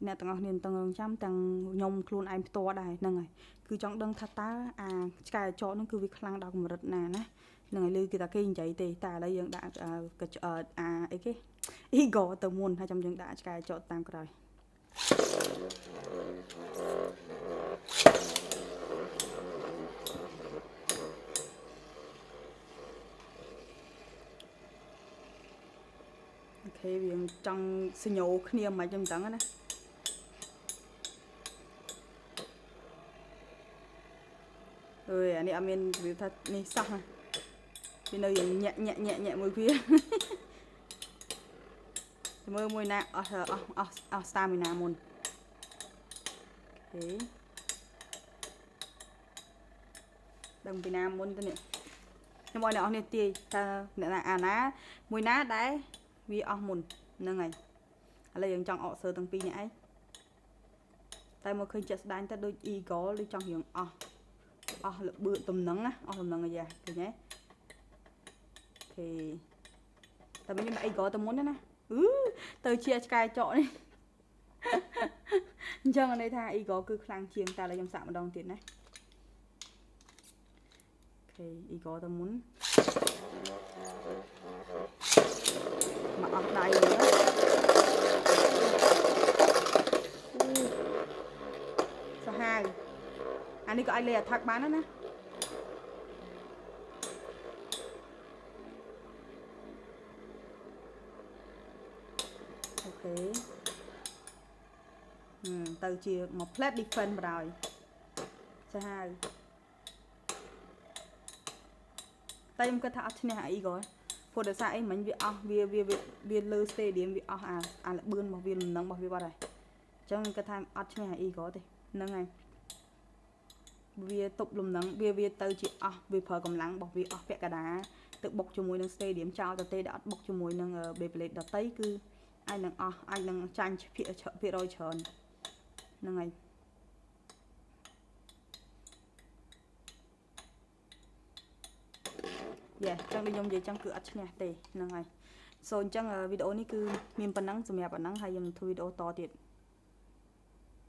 អ្នកទាំងអស់គ្នាទាំងរងចាំទាំងខ្ញុំខ្លួនឯងផ្ទាល់ដែរហ្នឹងហើយគឺចង់ដឹងថាតើអាឆ្កែចោតហ្នឹងគឺវាខ្លាំងដល់កម្រិតណាណាហ្នឹងហើយលើគេថាគេនិយាយទេតែឥឡូវយើងដាក់អីគេ ego ទៅមុនហើយចាំយើងដាក់ឆ្កែចោតតាមក្រោយអូខេវាចង់សញ្ញោគ្នាមិនចឹងចឹងណាអើយអានេះអត់មានវាថានេះសោះណាវានៅយ៉ាងញាក់មួយវាមើលមួយណាអស់ stamina មុនអូខេដឹងពីណាមុនទៅនេះខ្ញុំឲ្យអ្នកនរនេះទាយតើអ្នកណាអាណាមួយណាដែលវាអស់មុនហ្នឹងហើយឥឡូវយើងចង់អកសើទាំងពីរនេះឯងតែមកឃើញចិត្តស្ដាយទៅដូច eagle ឬចង់រៀងអស់លបឿតំណឹងណាអស់តំណឹងអាយ៉ាឃើញទេអូខេតែវិញខ្ញុំ eagle ទៅមុនណាទៅជាឆ្កែចកនេះអញ្ចឹងន័យថា eagle គឺខ្លាំងជាងតែឥឡូវខ្ញុំសាក់ម្ដងទៀតណាអូខេ eagle ទៅមុនមកអស់ដៃមើលសាហាវអានេះក៏អាចលេអាថាក់បានដែរណាអូខេទៅជាមក plate defense បណ្ដោយសាហាវតែខ្ញុំគិតថាអត់ឈ្នះអាអ៊ីក៏ព្រោះដោយសារអីមិញវាអស់វាលើ stadium វាអស់អាលបឿនរបស់វាលំនឹងរបស់វាបាត់ហើយអញ្ចឹងខ្ញុំគិតថាអត់ឈ្នះអាអ៊ីក៏ទេហ្នឹងហើយវាទប់លំនឹងវាទៅជាអស់វាប្រើកម្លាំងរបស់វាអស់ពាក់កណ្ដាលទៅបុកជាមួយនឹង stadium ចោលទៅទេដែលអត់បុកជាមួយនឹង Beyblade ដតីគឺអាចនឹងអស់អាចនឹងចាញ់ភាគរយច្រើនហ្នឹងហើយយ៉ាចឹងដូចខ្ញុំនិយាយចឹងគឺអត់ឈ្នះទេហ្នឹងហើយសូអញ្ចឹងវីដេអូនេះគឺមានប៉ុណ្ណឹងសម្រាប់ប៉ុណ្ណឹងហើយខ្ញុំធ្វើវីដេអូតទៀត